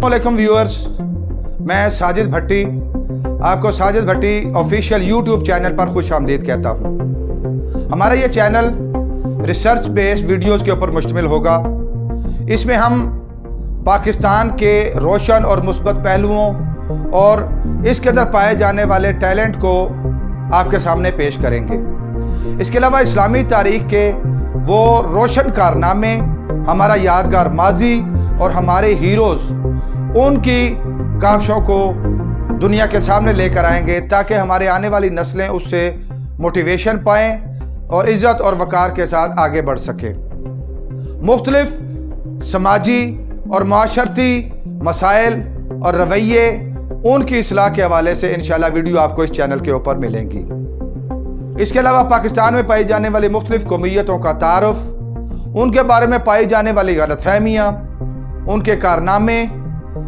अस्सलामुअलैकुम व्यूअर्स, मैं साजिद भट्टी आपको साजिद भट्टी ऑफिशियल यूट्यूब चैनल पर खुश आमदीद कहता हूँ। हमारा ये चैनल रिसर्च बेस्ड वीडियोस के ऊपर मुश्तमिल होगा। इसमें हम पाकिस्तान के रोशन और मुस्बत पहलुओं और इसके अंदर पाए जाने वाले टैलेंट को आपके सामने पेश करेंगे। इसके अलावा इस्लामी तारीख के वो रोशन कारनामे, हमारा यादगार माजी और हमारे हीरोज़, उनकी काविशों को दुनिया के सामने लेकर आएंगे ताकि हमारे आने वाली नस्लें उससे मोटिवेशन पाएँ और इज़्ज़त और वक़ार के साथ आगे बढ़ सकें। मुख्तलिफ समाजी और माशरती मसाइल और रवैये, उनकी इस्लाह के हवाले से इंशाअल्लाह वीडियो आपको इस चैनल के ऊपर मिलेंगी। इसके अलावा पाकिस्तान में पाई जाने वाली मुख्तलिफ कौमियतों का तारुफ, उनके बारे में पाई जाने वाली गलतफहमियाँ, उनके कारनामे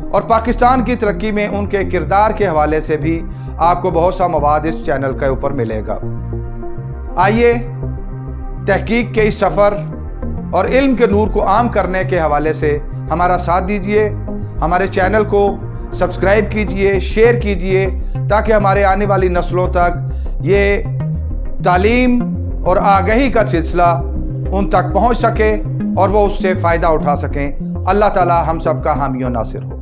और पाकिस्तान की तरक्की में उनके किरदार के हवाले से भी आपको बहुत सा मवाद इस चैनल के ऊपर मिलेगा। आइए तहकीक के इस सफ़र और इल्म के नूर को आम करने के हवाले से हमारा साथ दीजिए। हमारे चैनल को सब्सक्राइब कीजिए, शेयर कीजिए ताकि हमारे आने वाली नस्लों तक ये तालीम और आगाही का सिलसिला उन तक पहुंच सके और वो उससे फ़ायदा उठा सकें। अल्लाह ताला हम सब का हामी और नासिर हो।